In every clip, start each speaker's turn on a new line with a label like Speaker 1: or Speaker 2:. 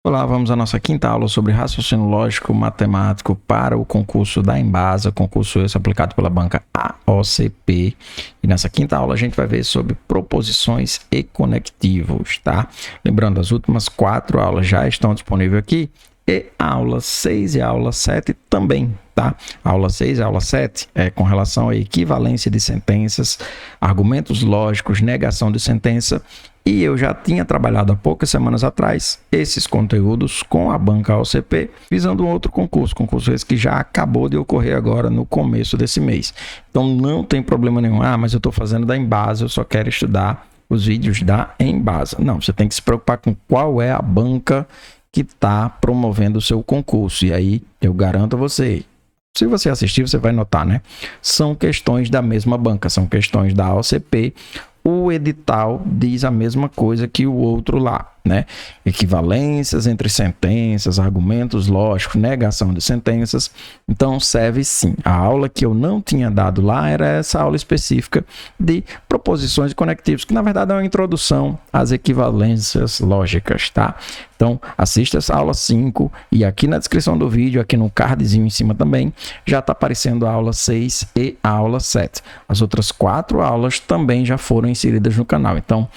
Speaker 1: Olá, vamos à nossa quinta aula sobre raciocínio lógico matemático para o concurso da Embasa, concurso esse aplicado pela banca AOCP. E nessa quinta aula a gente vai ver sobre proposições e conectivos, tá? Lembrando, as últimas 4 aulas já estão disponíveis aqui e a aula 6 e a aula 7 também, tá? A aula 6 e a aula 7 é com relação à equivalência de sentenças, argumentos lógicos, negação de sentença. E eu já tinha trabalhado há poucas semanas atrás esses conteúdos com a banca AOCP, visando um outro concurso esse que já acabou de ocorrer agora no começo desse mês. Então não tem problema nenhum, mas eu estou fazendo da Embasa, eu só quero estudar os vídeos da Embasa. Não, você tem que se preocupar com qual é a banca que está promovendo o seu concurso. E aí eu garanto a você, se você assistir, você vai notar, né? São questões da mesma banca, são questões da AOCP. O edital diz a mesma coisa que o outro lá, né? Equivalências entre sentenças, argumentos lógicos, negação de sentenças. Então, serve sim. A aula que eu não tinha dado lá era essa aula específica de proposições e conectivos, que na verdade é uma introdução às equivalências lógicas, tá? Então, assista essa aula 5 e aqui na descrição do vídeo, aqui no cardzinho em cima também, já está aparecendo a aula 6 e a aula 7. As outras 4 aulas também já foram inseridas no canal. Então,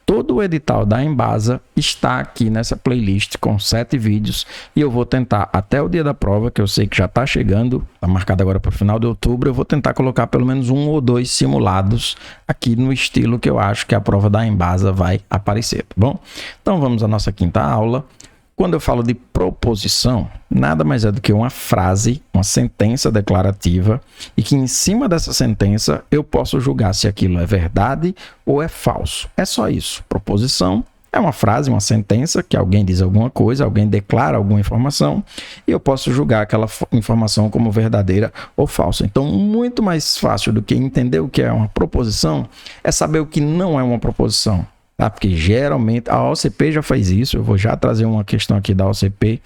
Speaker 1: todo o edital da Embasa está aqui nessa playlist com 7 vídeos e eu vou tentar até o dia da prova, que eu sei que já está chegando, está marcado agora para o final de outubro, eu vou tentar colocar pelo menos 1 ou 2 simulados aqui no estilo que eu acho que a prova da Embasa vai aparecer, tá bom? Então vamos à nossa quinta aula. Quando eu falo de proposição, nada mais é do que uma frase, uma sentença declarativa, e que em cima dessa sentença eu posso julgar se aquilo é verdade ou é falso. É só isso. Proposição é uma frase, uma sentença, que alguém diz alguma coisa, alguém declara alguma informação, e eu posso julgar aquela informação como verdadeira ou falsa. Então, muito mais fácil do que entender o que é uma proposição é saber o que não é uma proposição. Tá? Porque geralmente a OCP já faz isso. Eu vou já trazer uma questão aqui da OCP,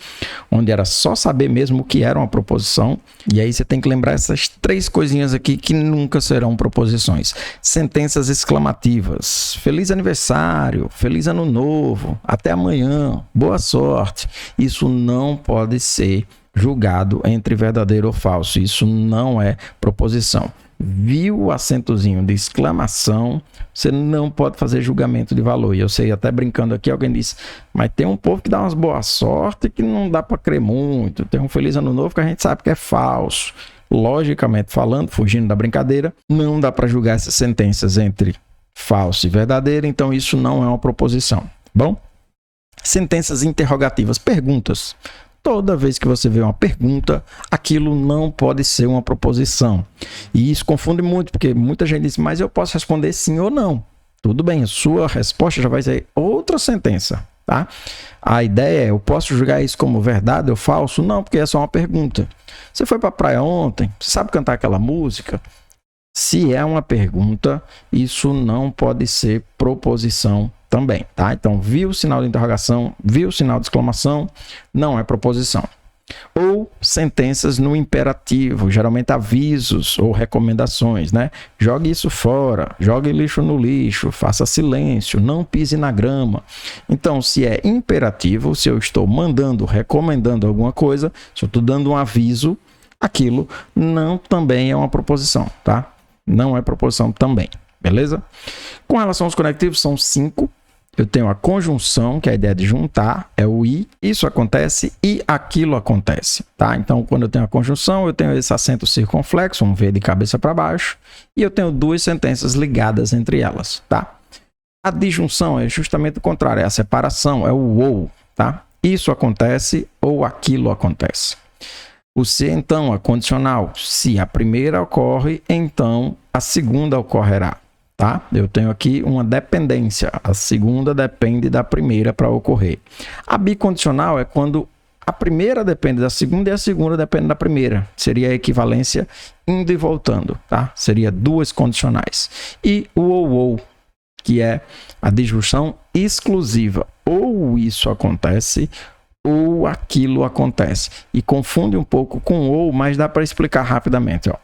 Speaker 1: onde era só saber mesmo o que era uma proposição. E aí você tem que lembrar essas 3 coisinhas aqui que nunca serão proposições. Sentenças exclamativas: feliz aniversário, feliz ano novo, até amanhã, boa sorte. Isso não pode ser julgado entre verdadeiro ou falso. Isso não é proposição. Viu o acentozinho de exclamação, você não pode fazer julgamento de valor. E eu sei, até brincando aqui, alguém disse, mas tem um povo que dá umas boa sorte que não dá para crer muito. Tem um feliz ano novo que a gente sabe que é falso. Logicamente falando, fugindo da brincadeira, não dá para julgar essas sentenças entre falso e verdadeiro, então isso não é uma proposição. Bom? Sentenças interrogativas, perguntas. Toda vez que você vê uma pergunta, aquilo não pode ser uma proposição. E isso confunde muito, porque muita gente diz, mas eu posso responder sim ou não. Tudo bem, a sua resposta já vai ser outra sentença, tá? A ideia é, eu posso julgar isso como verdade ou falso? Não, porque é só uma pergunta. Você foi para a praia ontem? Você sabe cantar aquela música? Se é uma pergunta, isso não pode ser proposição também, tá? Então, viu o sinal de interrogação, viu o sinal de exclamação, não é proposição. Ou sentenças no imperativo, geralmente avisos ou recomendações, né? Jogue isso fora, jogue lixo no lixo, faça silêncio, não pise na grama. Então, se é imperativo, se eu estou mandando, recomendando alguma coisa, se eu estou dando um aviso, aquilo não também é uma proposição, tá? Não é proposição também, beleza? Com relação aos conectivos, são 5. Eu tenho a conjunção, que é a ideia de juntar, é o e, isso acontece e aquilo acontece, tá? Então, quando eu tenho a conjunção, eu tenho esse acento circunflexo, um V de cabeça para baixo, e eu tenho 2 sentenças ligadas entre elas, tá? A disjunção é justamente o contrário, é a separação, é o ou, tá? Isso acontece ou aquilo acontece. O se, então, é condicional. Se a primeira ocorre, então a segunda ocorrerá. Tá? Eu tenho aqui uma dependência. A segunda depende da primeira para ocorrer. A bicondicional é quando a primeira depende da segunda e a segunda depende da primeira. Seria a equivalência indo e voltando. Tá? Seria 2 condicionais. E o ou, que é a disjunção exclusiva. Ou isso acontece, ou aquilo acontece. E confunde um pouco com ou, mas dá para explicar rapidamente. Ó.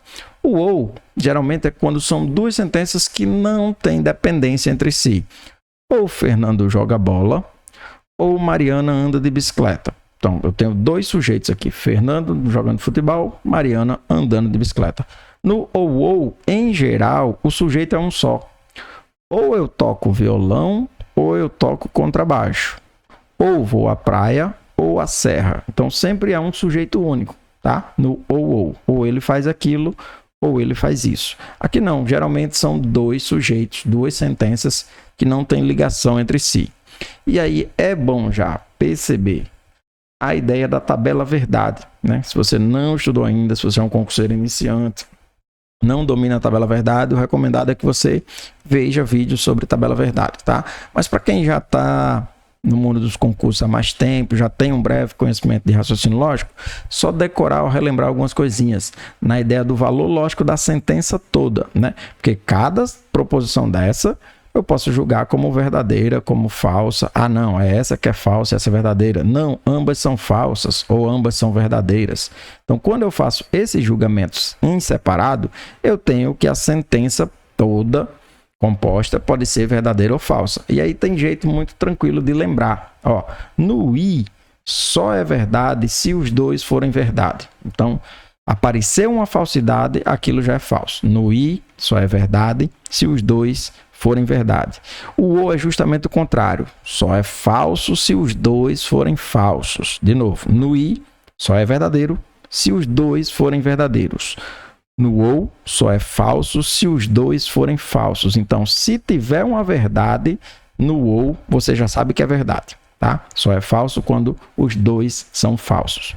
Speaker 1: O ou, geralmente, é quando são 2 sentenças que não têm dependência entre si. Ou Fernando joga bola, ou Mariana anda de bicicleta. Então, eu tenho dois sujeitos aqui, Fernando jogando futebol, Mariana andando de bicicleta. No ou, em geral, o sujeito é um só. Ou eu toco violão, ou eu toco contrabaixo. Ou vou à praia, ou à serra. Então, sempre é um sujeito único, tá? No ou. Ou ele faz aquilo, ou ele faz isso. Aqui não, geralmente são dois sujeitos, duas sentenças que não têm ligação entre si. E aí é bom já perceber a ideia da tabela verdade, né? Se você não estudou ainda, se você é um concurseiro iniciante, não domina a tabela verdade, o recomendado é que você veja vídeos sobre tabela verdade, tá? Mas para quem já está no mundo dos concursos há mais tempo, já tem um breve conhecimento de raciocínio lógico, só decorar ou relembrar algumas coisinhas na ideia do valor lógico da sentença toda, né? Porque cada proposição dessa eu posso julgar como verdadeira, como falsa. Ah, não, é essa que é falsa, essa é verdadeira. Não, ambas são falsas ou ambas são verdadeiras. Então, quando eu faço esses julgamentos em separado, eu tenho que a sentença toda composta pode ser verdadeira ou falsa. E aí tem jeito muito tranquilo de lembrar. Ó, no I, só é verdade se os dois forem verdade. Então, apareceu uma falsidade, aquilo já é falso. No I, só é verdade se os dois forem verdade. O ou é justamente o contrário. Só é falso se os dois forem falsos. De novo, no I, só é verdadeiro se os dois forem verdadeiros. No ou, só é falso se os dois forem falsos. Então, se tiver uma verdade no ou, você já sabe que é verdade, tá? Só é falso quando os dois são falsos.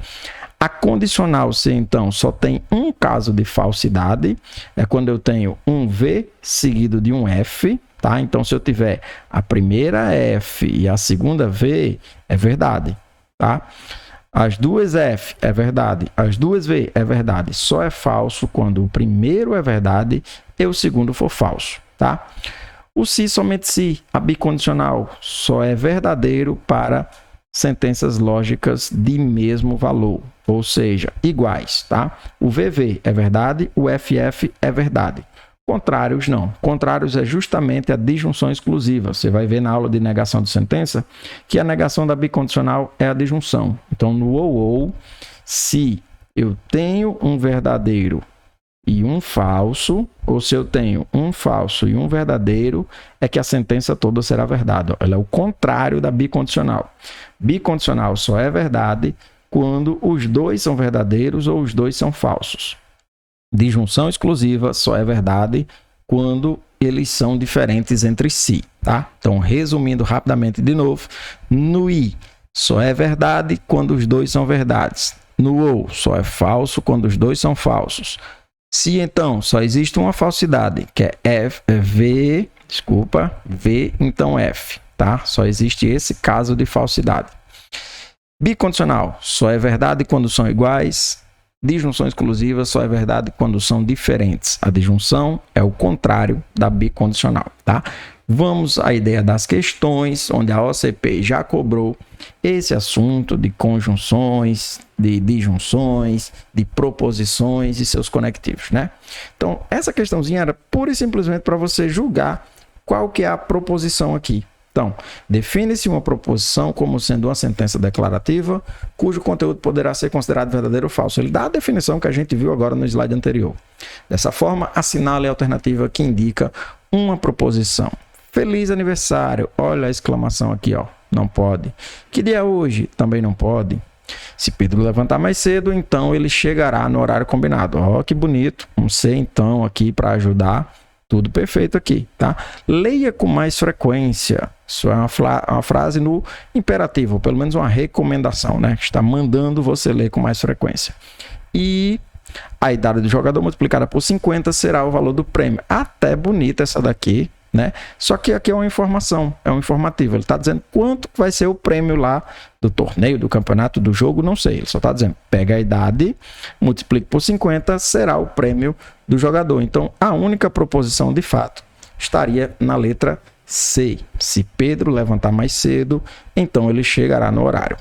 Speaker 1: A condicional C, então, só tem um caso de falsidade, é quando eu tenho um V seguido de um F, tá? Então, se eu tiver a primeira F e a segunda V, é verdade, tá? As duas F é verdade, as duas V é verdade. Só é falso quando o primeiro é verdade e o segundo for falso, tá? O se, somente se, a bicondicional, só é verdadeiro para sentenças lógicas de mesmo valor, ou seja, iguais, tá? O VV é verdade, o FF é verdade. Contrários não. Contrários é justamente a disjunção exclusiva. Você vai ver na aula de negação de sentença que a negação da bicondicional é a disjunção. Então, no ou, se eu tenho um verdadeiro e um falso, ou se eu tenho um falso e um verdadeiro, é que a sentença toda será verdade. Ela é o contrário da bicondicional. Bicondicional só é verdade quando os dois são verdadeiros ou os dois são falsos. Disjunção exclusiva só é verdade quando eles são diferentes entre si, tá? Então, resumindo rapidamente de novo, no I só é verdade quando os dois são verdades. No ou só é falso quando os dois são falsos. Se então só existe uma falsidade, que é V, então F, tá? Só existe esse caso de falsidade. Bicondicional só é verdade quando são iguais. Disjunção exclusiva só é verdade quando são diferentes. A disjunção é o contrário da bicondicional, tá? Vamos à ideia das questões, onde a OCP já cobrou esse assunto de conjunções, de disjunções, de proposições e seus conectivos, né? Então, essa questãozinha era pura e simplesmente para você julgar qual que é a proposição aqui. Então, define-se uma proposição como sendo uma sentença declarativa, cujo conteúdo poderá ser considerado verdadeiro ou falso. Ele dá a definição que a gente viu agora no slide anterior. Dessa forma, assinale a alternativa que indica uma proposição. Feliz aniversário! Olha a exclamação aqui, ó. Não pode. Que dia é hoje? Também não pode. Se Pedro levantar mais cedo, então ele chegará no horário combinado. Ó, que bonito. Um C, então, aqui para ajudar. Tudo perfeito aqui, tá? Leia com mais frequência. Isso é uma frase no imperativo, ou pelo menos uma recomendação, né? Está mandando você ler com mais frequência. E a idade do jogador multiplicada por 50 será o valor do prêmio. Até bonita essa daqui, né? Só que aqui é uma informação, é um informativo. Ele está dizendo quanto vai ser o prêmio lá do torneio, do campeonato, do jogo, não sei. Ele só está dizendo, pega a idade, multiplique por 50, será o prêmio do jogador. Então, a única proposição, de fato, estaria na letra C. Se Pedro levantar mais cedo, então ele chegará no horário.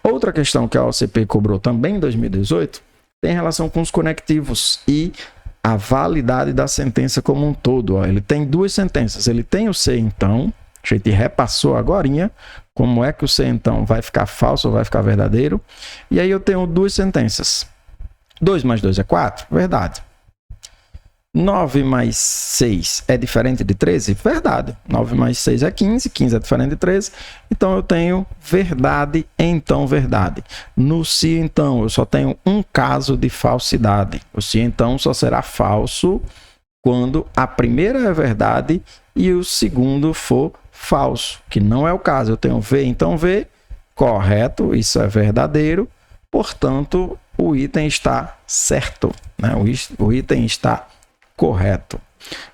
Speaker 1: Outra questão que a OCP cobrou também em 2018 tem relação com os conectivos e a validade da sentença como um todo. Ó. Ele tem duas sentenças. Ele tem o C, então, A gente repassou agorinha como é que o C, então, vai ficar falso ou vai ficar verdadeiro. E aí eu tenho duas sentenças. 2 mais 2 é 4? Verdade. 9 mais 6 é diferente de 13? Verdade. 9 mais 6 é 15, 15 é diferente de 13. Então, eu tenho verdade, então verdade. No se, então, eu só tenho um caso de falsidade. O se, então, só será falso quando a primeira é verdade e o segundo for falso, que não é o caso. Eu tenho V, então V, correto, isso é verdadeiro. Portanto, o item está certo, né? O item está correto.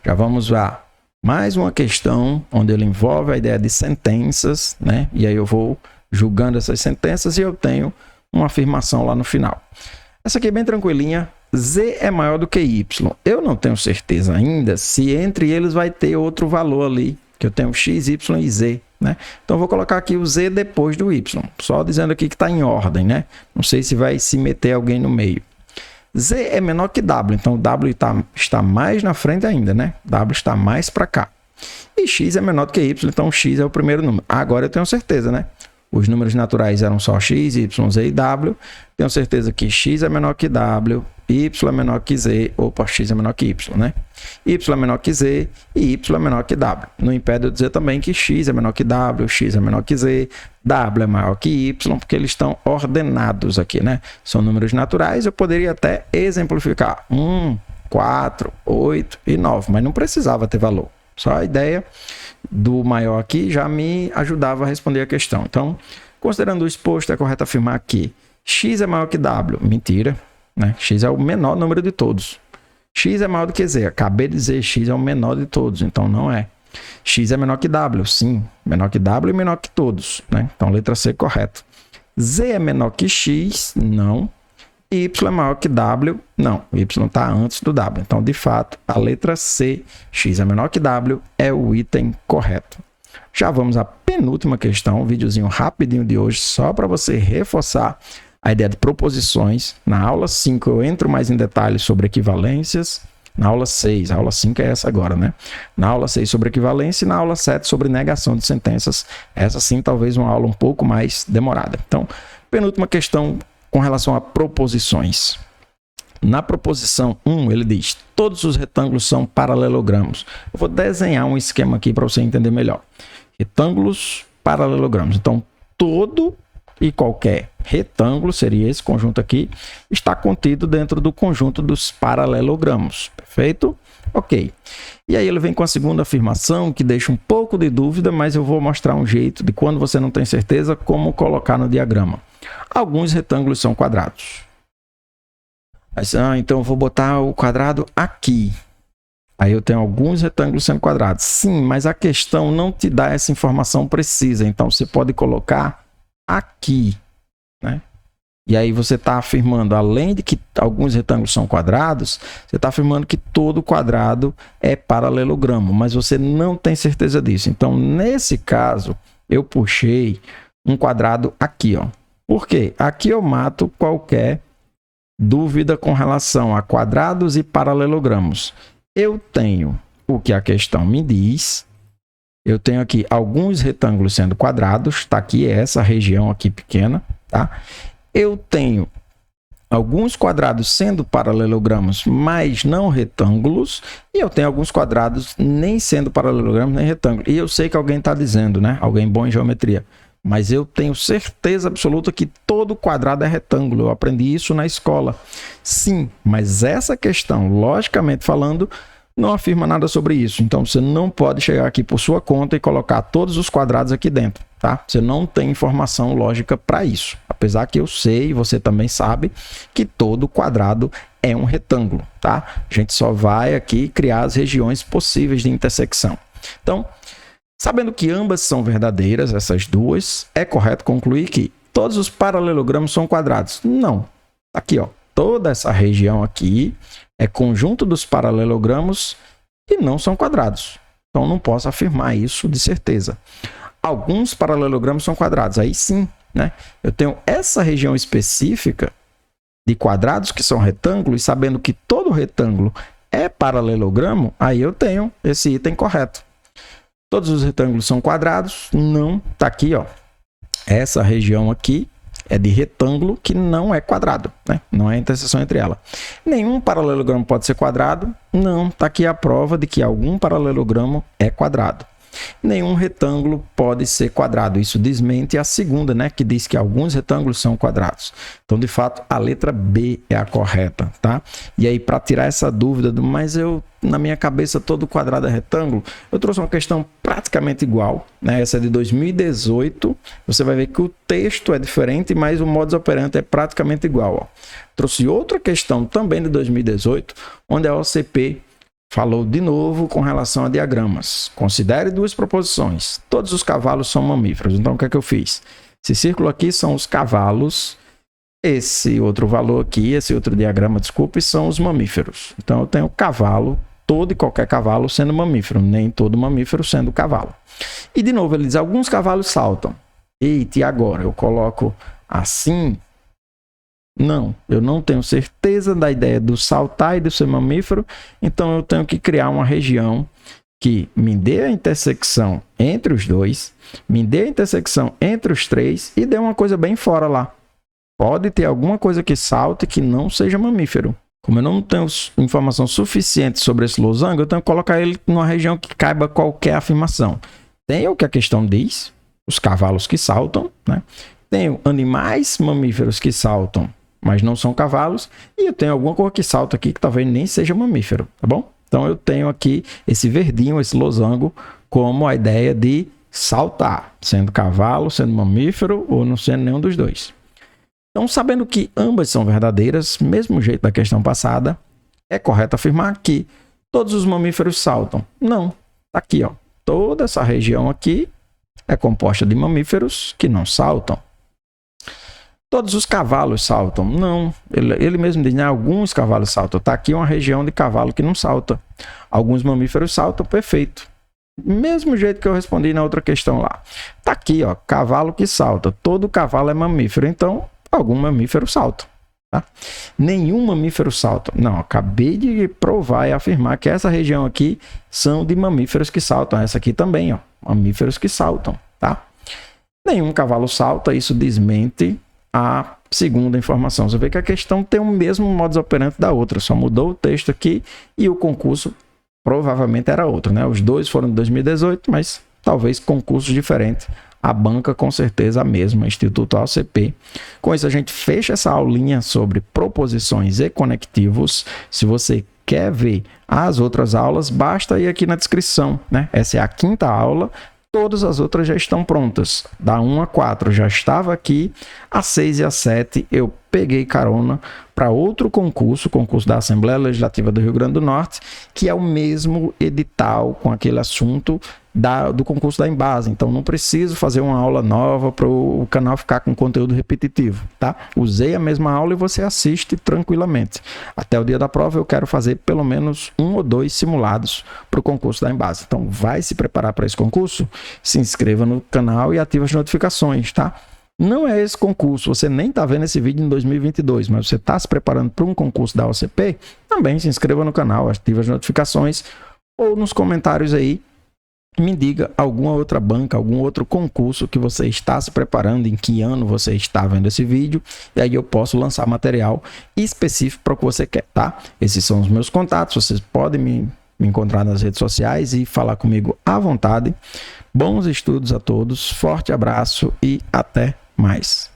Speaker 1: Já vamos lá. Mais uma questão onde ele envolve a ideia de sentenças, né? E aí eu vou julgando essas sentenças e eu tenho uma afirmação lá no final. Essa aqui é bem tranquilinha. Z é maior do que Y. Eu não tenho certeza ainda se entre eles vai ter outro valor ali, que eu tenho X, Y e Z, né? Então, eu vou colocar aqui o Z depois do Y. Só dizendo aqui que está em ordem, né? Não sei se vai se meter alguém no meio. Z é menor que W, então o W está mais na frente ainda, né? W está mais para cá. E X é menor do que Y, então X é o primeiro número. Agora eu tenho certeza, né? Os números naturais eram só X, Y, Z e W. Tenho certeza que X é menor que W, Y é menor que Z, opa, X é menor que Y, né? Y é menor que Z e Y é menor que W. Não impede eu dizer também que X é menor que W, X é menor que Z, W é maior que Y, porque eles estão ordenados aqui, né? São números naturais, eu poderia até exemplificar 1, 4, 8 e 9, mas não precisava ter valor. Só a ideia do maior aqui já me ajudava a responder a questão. Então, considerando o exposto, é correto afirmar que X é maior que W. Mentira, né? X é o menor número de todos. X é maior do que Z. Acabei de dizer X é o menor de todos, então não é. X é menor que W, sim. Menor que W e menor que todos, né? Então, letra C, correto. Z é menor que X? Não. Y é maior que W? Não. Y está antes do W. Então, de fato, a letra C, X é menor que W, é o item correto. Já vamos à penúltima questão, um videozinho rapidinho de hoje, só para você reforçar a ideia de proposições. Na aula 5 eu entro mais em detalhes sobre equivalências. Na aula 6, a aula 5 é essa agora, né? Na aula 6 sobre equivalência e na aula 7 sobre negação de sentenças. Essa sim, talvez uma aula um pouco mais demorada. Então, penúltima questão com relação a proposições. Na proposição 1, ele diz, todos os retângulos são paralelogramos. Eu vou desenhar um esquema aqui para você entender melhor. Retângulos, paralelogramos. Então, todo e qualquer retângulo, seria esse conjunto aqui, está contido dentro do conjunto dos paralelogramos. Perfeito? Ok. E aí ele vem com a segunda afirmação, que deixa um pouco de dúvida, mas eu vou mostrar um jeito de, quando você não tem certeza, como colocar no diagrama. Alguns retângulos são quadrados. Então eu vou botar o quadrado aqui. Aí eu tenho alguns retângulos sendo quadrados. Sim, mas a questão não te dá essa informação precisa. Então você pode colocar aqui, né? E aí você está afirmando, além de que alguns retângulos são quadrados, você está afirmando que todo quadrado é paralelogramo, mas você não tem certeza disso. Então, nesse caso, eu puxei um quadrado aqui, ó. Por quê? Aqui eu mato qualquer dúvida com relação a quadrados e paralelogramos. Eu tenho o que a questão me diz. Eu tenho aqui alguns retângulos sendo quadrados. Está aqui essa região aqui pequena, tá? Eu tenho alguns quadrados sendo paralelogramos, mas não retângulos. E eu tenho alguns quadrados nem sendo paralelogramos, nem retângulos. E eu sei que alguém está dizendo, né? Alguém bom em geometria. Mas eu tenho certeza absoluta que todo quadrado é retângulo. Eu aprendi isso na escola. Sim, mas essa questão, logicamente falando, não afirma nada sobre isso. Então, você não pode chegar aqui por sua conta e colocar todos os quadrados aqui dentro, tá? Você não tem informação lógica para isso. Apesar que eu sei, e você também sabe, que todo quadrado é um retângulo, tá? A gente só vai aqui criar as regiões possíveis de intersecção. Então, sabendo que ambas são verdadeiras, essas duas, é correto concluir que todos os paralelogramos são quadrados. Não. Aqui, ó, toda essa região aqui é conjunto dos paralelogramos que não são quadrados. Então, não posso afirmar isso de certeza. Alguns paralelogramos são quadrados. Aí sim, né? Eu tenho essa região específica de quadrados que são retângulos, sabendo que todo retângulo é paralelogramo, aí eu tenho esse item correto. Todos os retângulos são quadrados? Não, tá aqui, ó. Essa região aqui é de retângulo que não é quadrado, né? Não é a interseção entre ela. Nenhum paralelogramo pode ser quadrado? Não, tá aqui a prova de que algum paralelogramo é quadrado. Nenhum retângulo pode ser quadrado. Isso desmente a segunda, né, que diz que alguns retângulos são quadrados. Então, de fato, a letra B é a correta, tá? E aí, para tirar essa dúvida do, mas na minha cabeça, todo quadrado é retângulo, eu trouxe uma questão praticamente igual, né? Essa é de 2018. Você vai ver que o texto é diferente, mas o modus operandi é praticamente igual, ó. Trouxe outra questão também de 2018, onde a OCP falou de novo com relação a diagramas. Considere duas proposições. Todos os cavalos são mamíferos. Então, o que é que eu fiz? Esse círculo aqui são os cavalos. Esse outro valor aqui, esse outro diagrama, desculpe, são os mamíferos. Então, eu tenho cavalo, todo e qualquer cavalo sendo mamífero. Nem todo mamífero sendo cavalo. E, de novo, ele diz, alguns cavalos saltam. Eita, e agora? Eu coloco assim... Não, eu não tenho certeza da ideia do saltar e do ser mamífero, então eu tenho que criar uma região que me dê a intersecção entre os dois, me dê a intersecção entre os três e dê uma coisa bem fora lá. Pode ter alguma coisa que salte que não seja mamífero. Como eu não tenho informação suficiente sobre esse losango, eu tenho que colocar ele numa região que caiba qualquer afirmação. Tem o que a questão diz, os cavalos que saltam, né? Tenho animais mamíferos que saltam, mas não são cavalos, e eu tenho alguma coisa que salta aqui que talvez nem seja mamífero, tá bom? Então eu tenho aqui esse verdinho, esse losango, como a ideia de saltar, sendo cavalo, sendo mamífero ou não sendo nenhum dos dois. Então, sabendo que ambas são verdadeiras, mesmo jeito da questão passada, é correto afirmar que todos os mamíferos saltam. Não, tá aqui, ó. Toda essa região aqui é composta de mamíferos que não saltam. Todos os cavalos saltam? Não. Ele mesmo diz, né? Alguns cavalos saltam. Está aqui uma região de cavalo que não salta. Alguns mamíferos saltam, perfeito. Mesmo jeito que eu respondi na outra questão lá. Está aqui, ó, cavalo que salta. Todo cavalo é mamífero, então algum mamífero salta. Tá? Nenhum mamífero salta. Não, acabei de provar e afirmar que essa região aqui são de mamíferos que saltam. Essa aqui também, ó, mamíferos que saltam. Tá? Nenhum cavalo salta, isso desmente a segunda informação. Você vê que a questão tem o mesmo modus operandi da outra, só mudou o texto aqui e o concurso provavelmente era outro, né? Os dois foram de 2018, mas talvez concursos diferentes. A banca com certeza a mesma, Instituto OCP. Com isso a gente fecha essa aulinha sobre proposições e conectivos. Se você quer ver as outras aulas, basta ir aqui na descrição, né? Essa é a 5ª aula. Todas as outras já estão prontas. Da 1 a 4 já estava aqui. A 6 e a 7 eu peguei carona para outro concurso, o concurso da Assembleia Legislativa do Rio Grande do Norte, que é o mesmo edital com aquele assunto do concurso da Embasa. Então não preciso fazer uma aula nova para o canal ficar com conteúdo repetitivo, tá? Usei a mesma aula e você assiste tranquilamente. Até o dia da prova eu quero fazer pelo menos 1 ou 2 simulados para o concurso da Embasa. Então vai se preparar para esse concurso? Se inscreva no canal e ative as notificações, tá? Não é esse concurso, você nem está vendo esse vídeo em 2022, mas você está se preparando para um concurso da OCP, também se inscreva no canal, ative as notificações ou nos comentários aí, me diga alguma outra banca, algum outro concurso que você está se preparando, em que ano você está vendo esse vídeo, e aí eu posso lançar material específico para o que você quer, tá? Esses são os meus contatos, vocês podem me encontrar nas redes sociais e falar comigo à vontade. Bons estudos a todos, forte abraço e até mais.